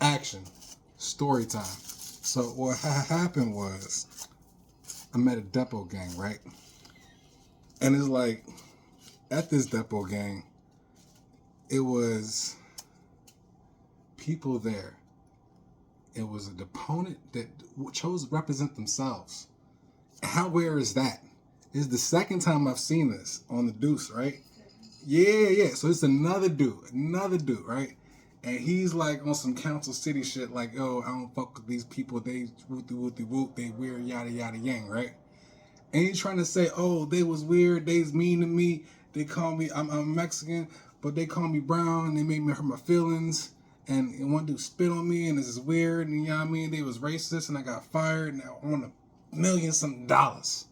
Action. Story time. So what happened was, I met a depot gang, right? And it's like, at this depot gang, it was people there. It was a deponent that chose to represent themselves. How rare is that? It's the second time I've seen this on the Deuce, right? Yeah. So it's another dude, right? And he's like on some Council City shit, like, yo, I don't fuck with these people. They whoop, they weird, yada yada yang, right? And he's trying to say, oh, they was weird, they's mean to me. They call me, I'm Mexican, but they call me brown. And they made me hurt my feelings. And one dude spit on me, and this is weird. And you know what I mean? They was racist, and I got fired. And I want $1 million some dollars.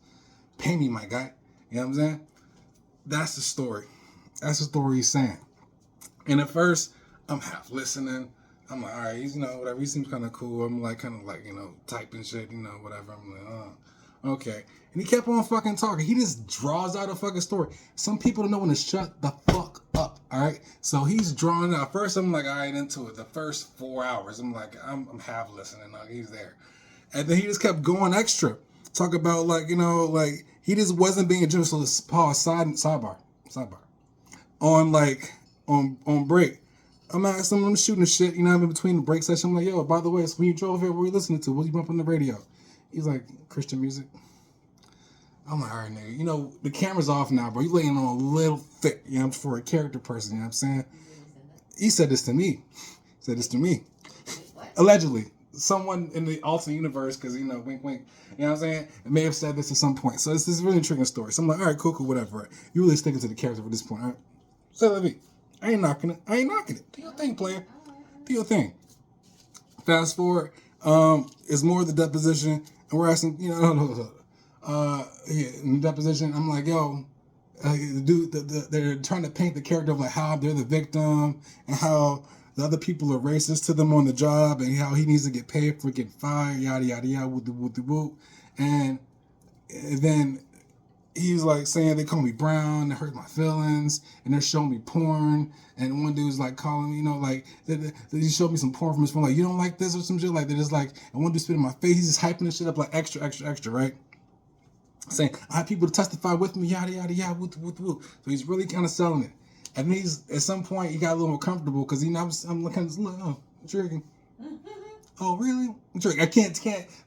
Pay me, my guy. You know what I'm saying? That's the story. That's the story he's saying. And at first, I'm half listening. I'm like, all right, he's, whatever. He seems kind of cool. I'm like, kind of like, typing shit, whatever. I'm like, okay. And he kept on fucking talking. He just draws out a fucking story. Some people don't know when to shut the fuck up, all right? So he's drawing out. First, I'm like, all right, into it. The first 4 hours, I'm like, I'm half listening. Like, he's there. And then he just kept going extra. Talk about, like, he just wasn't being a general. So let's pause, sidebar. On break. I'm asking him, I'm shooting the shit, in between the break session. I'm like, yo, by the way, so when you drove here, what were you listening to? What you bump on the radio? He's like, Christian music. I'm like, all right, nigga. The camera's off now, bro. You laying on a little thick, for a character person, you know what I'm saying? He said this to me. Allegedly. Someone in the alternate universe, because, wink, wink. You know what I'm saying? It may have said this at some point. So this is a really intriguing story. So I'm like, all right, cool, whatever. You really sticking to the character at this point, all right? So let me. I ain't knocking it. Do your thing, player. Do your thing. Fast forward. It's more of the deposition. And we're asking, in the deposition, I'm like, yo, they're trying to paint the character of like how they're the victim and how the other people are racist to them on the job and how he needs to get paid for getting fired, yada, yada, yada, whoop. And then he's like saying they call me brown, they hurt my feelings, and they're showing me porn. And one dude's like calling me, he showed me some porn from his phone, like, you don't like this or some shit, like, they're just like, and one dude spit in my face, he's just hyping this shit up like extra, right? Saying, I have people to testify with me, yada, yada, yada, whoop. So he's really kind of selling it. And then at some point, he got a little more comfortable because, I'm looking, I'm tricking. Oh, really? I'm tricking.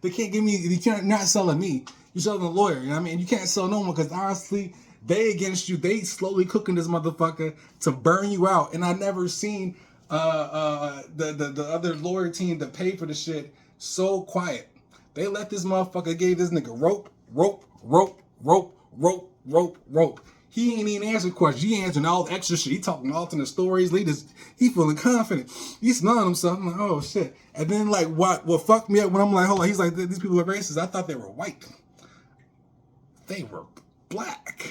They can't give me, you can't not selling me. You're selling a lawyer, you know what I mean? You can't sell no one because honestly, they against you. They slowly cooking this motherfucker to burn you out. And I never seen the other lawyer team that paid for the shit so quiet. They let this motherfucker gave this nigga rope. He ain't even answering questions. He answering all the extra shit. He talking alternate stories. He feeling confident. He's smelling himself. I'm like, oh shit. And then like what fucked me up when I'm like, hold on, he's like, these people are racist. I thought they were white. They were black.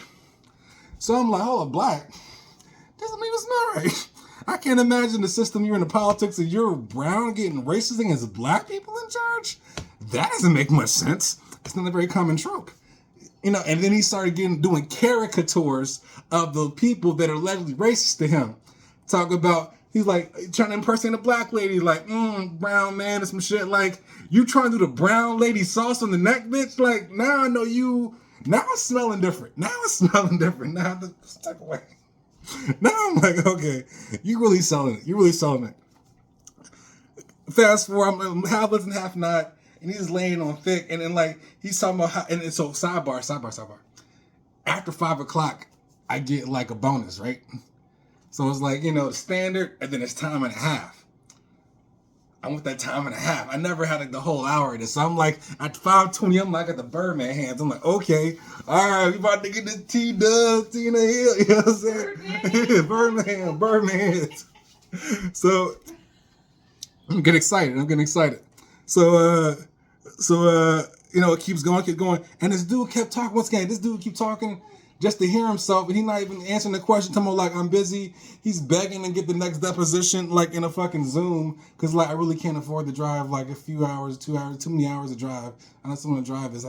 So I'm like, hold on, black? Doesn't mean it's not right. I can't imagine the system you're in, the politics and you're brown getting racist against black people in charge. That doesn't make much sense. It's not a very common trope. And then he started doing caricatures of the people that are allegedly racist to him. Talk about, he's like, trying to impersonate a black lady, like, brown man and some shit. Like, you trying to do the brown lady sauce on the neck, bitch? Like, now I know you, now it's smelling different. Now this type of way. Now I'm like, okay, you really selling it. Fast forward, I'm half listening, half not. And he's laying on thick, and then like he's talking about how, and so sidebar. After 5 o'clock, I get like a bonus, right? So it's like, the standard, and then it's time and a half. I want that time and a half. I never had like the whole hour of this. So I'm like at 5:20, I'm like at the Birdman hands. I'm like, okay, all right, we about to get this T-Dub, Tina Hill, you know what I'm saying? Birdman hands. So I'm getting excited. So, it keeps going. And this dude kept talking. Once again, this dude keep talking just to hear himself. And he's not even answering the question. Talking about, like, I'm busy. He's begging to get the next deposition, like, in a fucking Zoom. Because, like, I really can't afford to drive, like, a few hours, 2 hours, too many hours to drive. I just want to drive this.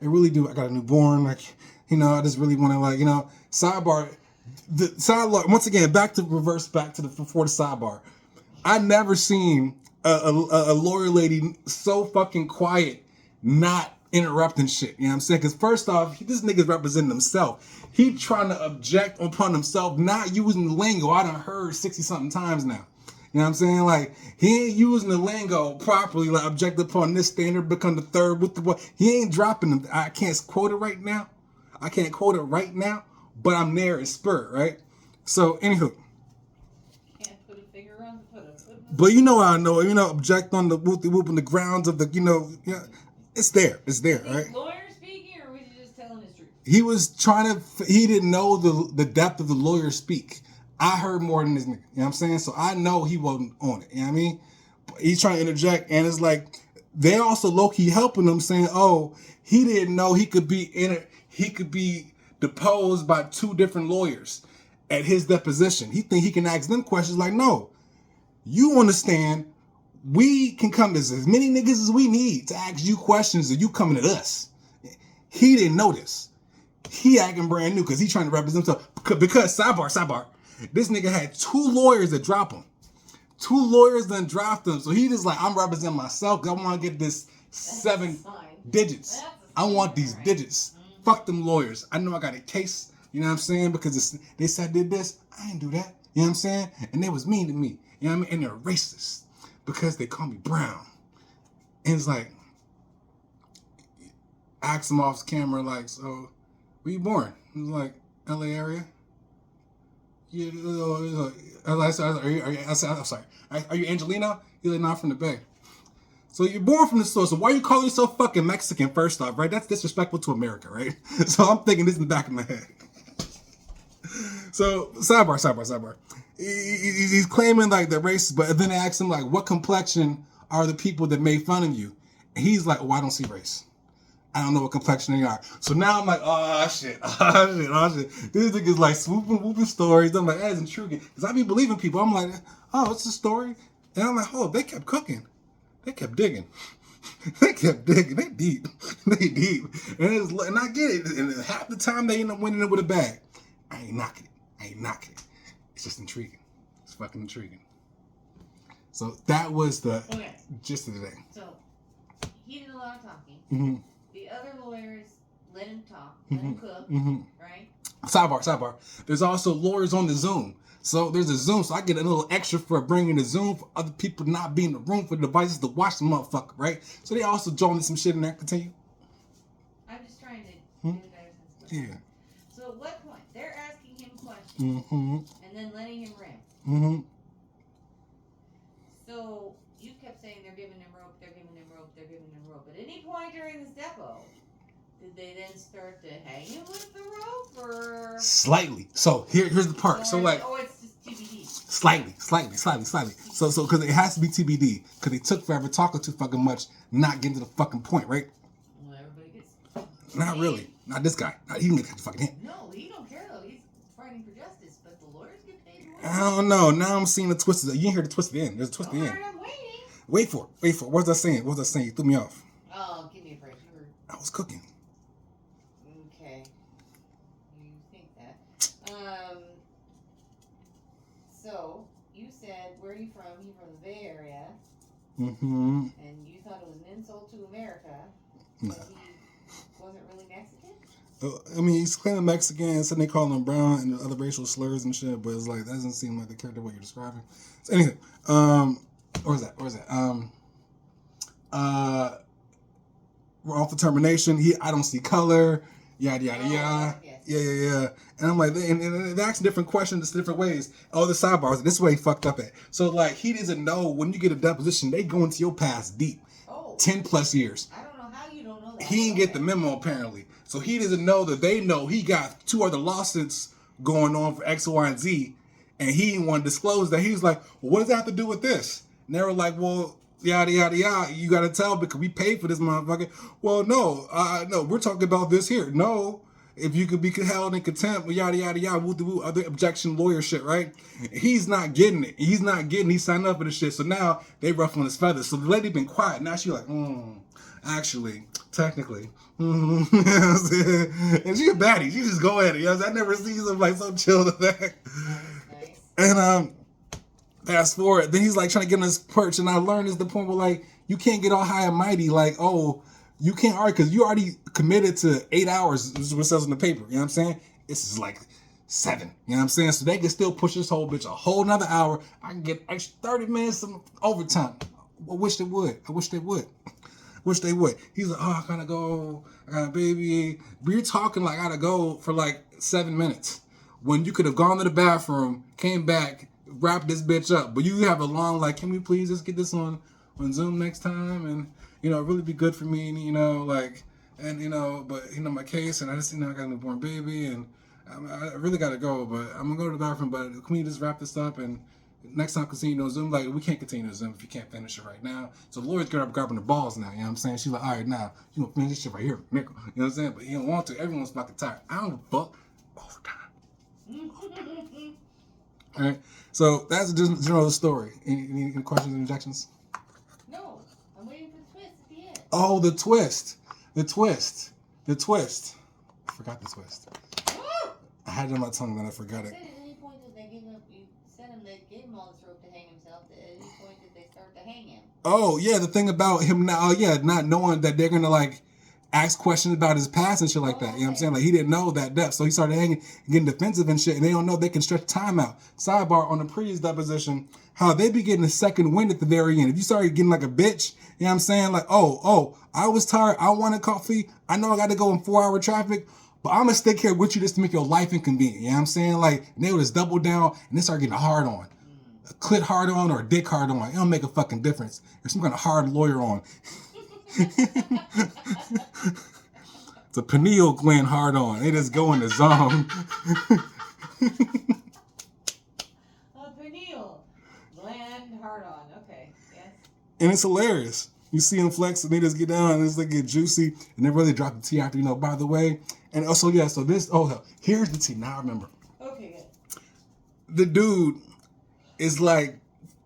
I really do. I got a newborn. Like, I just really want to, like, sidebar. Once again, before the sidebar. I never seen a lawyer lady so fucking quiet, not interrupting shit. You know what I'm saying? Because first off, this nigga's representing himself. He trying to object upon himself, not using the lingo I done heard 60 something times now. You know what I'm saying? Like, he ain't using the lingo properly, like object upon this standard, become the third with the what. He ain't dropping them. I can't quote it right now. But I'm there in spirit, right? So, anywho. Can't put a finger on the foot. But you know how I know, object on the whoop on the grounds of the, it's there, right? Lawyer speaking, or was he just telling his truth? He was he didn't know the depth of the lawyer speak. I heard more than this nigga, you know what I'm saying? So I know he wasn't on it, you know what I mean? He's trying to interject, and it's like, they also low-key helping him, saying, oh, he didn't know he could be deposed by two different lawyers at his deposition. He think he can ask them questions like, no, you understand, we can come as many niggas as we need to ask you questions, and you coming at us. He didn't know this. He acting brand new because he trying to represent himself. Because, sidebar, this nigga had two lawyers that drop him. Two lawyers done dropped him. So he just like, I'm representing myself because I want to get this 7 digits. I want these digits. Mm-hmm. Fuck them lawyers. I know I got a case. You know what I'm saying? Because they said I did this. I ain't do that. You know what I'm saying? And they was mean to me. You know what I mean? And they're racist because they call me brown. And it's like, ask them off camera, like, so, where you born? He was like, LA area. Yeah, I'm sorry. Are you Angelino? He's like, not from the Bay. So you're born from the source. So why are you calling yourself fucking Mexican first off, right? That's disrespectful to America, right? So I'm thinking this in the back of my head. So sidebar. He's claiming like they're racist, but then they ask him like, what complexion are the people that made fun of you? And he's like, oh, I don't see race. I don't know what complexion they are. So now I'm like, oh shit. This nigga's like whooping stories. I'm like, that is intriguing. Because I be believing people. I'm like, oh, it's a story. And I'm like, oh, they kept cooking. They kept digging. They deep. And I get it. And half the time they end up winning it with a bag. I ain't knocking it. It's just intriguing. It's fucking intriguing. So that was the gist of the day. So he did a lot of talking. Mm-hmm. The other lawyers let him talk, let him cook, right? Sidebar. There's also lawyers on the Zoom. So there's a Zoom, so I get a little extra for bringing the Zoom for other people not being in the room for devices to watch the motherfucker, right? So they also joined some shit in there. Continue. I'm just trying to get a better sense. Yeah. So at what point? They're asking him questions and then letting him rant. Mm-hmm. So you kept saying they're giving him rope. At any point during this depo, did they then start to hang him with the rope, or slightly? So here's the part. So like, it's just TBD. Slightly. So because it has to be TBD because they took forever talking too fucking much, not getting to the fucking point, right? Well, everybody gets. Not really. Not this guy. He didn't get the fucking hit. No, he don't care though. He's fighting for justice, but the lawyers get paid more. I don't know. Now I'm seeing the twist. You didn't hear the twist at the end. There's a twist at the end. I'm waiting. Wait for it. What was I saying? You threw me off. Oh, give me a break. I was cooking. Okay. You think that. So, you said, where are you from? You're from the Bay Area. Mm-hmm. And you thought it was an insult to America. Nah. He wasn't really Mexican? I mean, he's claiming Mexican, so they call him brown and other racial slurs and shit, but it's like, that doesn't seem like the character what you're describing. So anyway, where's that? Wrongful termination. I don't see color. Yada yada yada. Yeah. And I'm like, and they're asking different questions, different ways. Oh, the sidebars. This way he fucked up at. So like, he doesn't know when you get a deposition, they go into your past deep. 10 plus years. I don't know how you don't know that. He didn't get the memo apparently, so he doesn't know that they know he got 2 other lawsuits going on for X, Y, and Z, and he didn't want to disclose that. He was like, well, what does that have to do with this? And they were like, well, yada yada yada, you gotta tell because we paid for this motherfucker. Well, no, we're talking about this here. No, if you could be held in contempt, yada yada yada, woo other objection lawyer shit, right? He's not getting it. He signed up for the shit. So now they ruffling his feathers. So the lady been quiet. Now she like, actually, technically. And she a baddie. She just go at it. I never seen him like so chill to that. Nice. And Fast forward, then he's like trying to get on his perch, and I learned is the point where like you can't get all high and mighty, like, oh, you can't argue because you already committed to 8 hours, is what it says on the paper. You know what I'm saying? This is like 7. You know what I'm saying? So they can still push this whole bitch a whole nother hour. I can get extra 30 minutes of overtime. I wish they would. Wish they would. He's like, oh, I gotta go. I got a baby. We're talking like I gotta go for like 7 minutes. When you could have gone to the bathroom, came back, wrapped this bitch up. But you have a long, like, can we please just get this on Zoom next time? And, you know, really be good for me, and, you know, like, and, you know, but, you know, my case, and I just, you know, I got a newborn baby, and I really gotta go, but I'm gonna go to the bathroom, but can we just wrap this up, and next time continue on Zoom? Like, we can't continue on Zoom if you can't finish it right now. So Laura's grabbing her balls now, you know what I'm saying? She's like, all right, now, you gonna finish this shit right here, nickel. You know what I'm saying? But you don't want to. Everyone's fucking tired. I don't fuck overtime. All right, so that's just the story. Any questions and objections? No, I'm waiting for the twist at the end. Oh, the twist. I forgot the twist. Woo! I had it on my tongue, then I forgot it. Said at any point that they gave him all this rope to hang himself. At any point did they start to hang him? Oh yeah, the thing about him now, not knowing that they're gonna like ask questions about his past and shit like that. You know what I'm saying? Like he didn't know that depth, so he started hanging, getting defensive and shit. And they don't know they can stretch time out. Sidebar on the previous deposition, how they be getting a second wind at the very end. If you started getting like a bitch, you know what I'm saying? Like, oh, I was tired. I wanted coffee. I know I got to go in 4-hour traffic. But I'm going to stick here with you just to make your life inconvenient. You know what I'm saying? Like, and they would just double down and they start getting a hard on. A clit hard on or a dick hard on. It don't make a fucking difference. There's some kind of hard lawyer on. It's a pineal gland hard on. They just go in the zone. A pineal gland hard on. Okay, yes. And it's hilarious. You see them flex and they just get down and it's like get juicy and they really drop the tea after, you know, by the way. And also, yeah, so this, here's the tea. Now I remember. Okay, good. The dude is like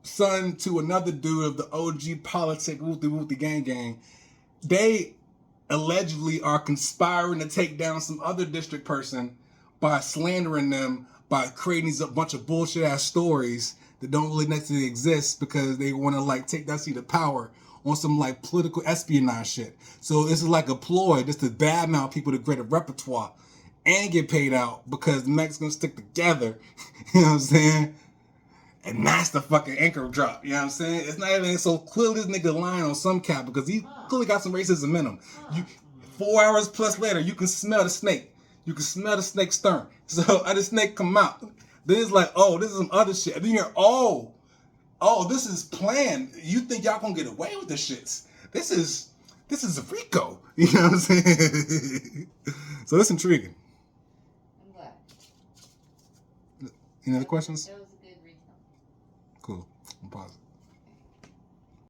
son to another dude of the OG politic, wooty gang. They allegedly are conspiring to take down some other district person by slandering them, by creating a bunch of bullshit ass stories that don't really necessarily exist because they want to like take that seat of power on some like political espionage shit. So this is like a ploy just to badmouth people to create a repertoire and get paid out because the Mexicans stick together. You know what I'm saying? And that's the fucking anchor drop. You know what I'm saying? It's not even so clearly this nigga lying on some cap because he clearly got some racism in him. 4 hours plus later, you can smell the snake. You can smell the snake stern. So the snake come out. Then it's like, oh, this is some other shit. And then you're, oh, this is planned. You think y'all gonna get away with this shits? This is Rico. You know what I'm saying? So it's intriguing. I'm glad. Any other questions? That was a good recap. Cool. I'm positive.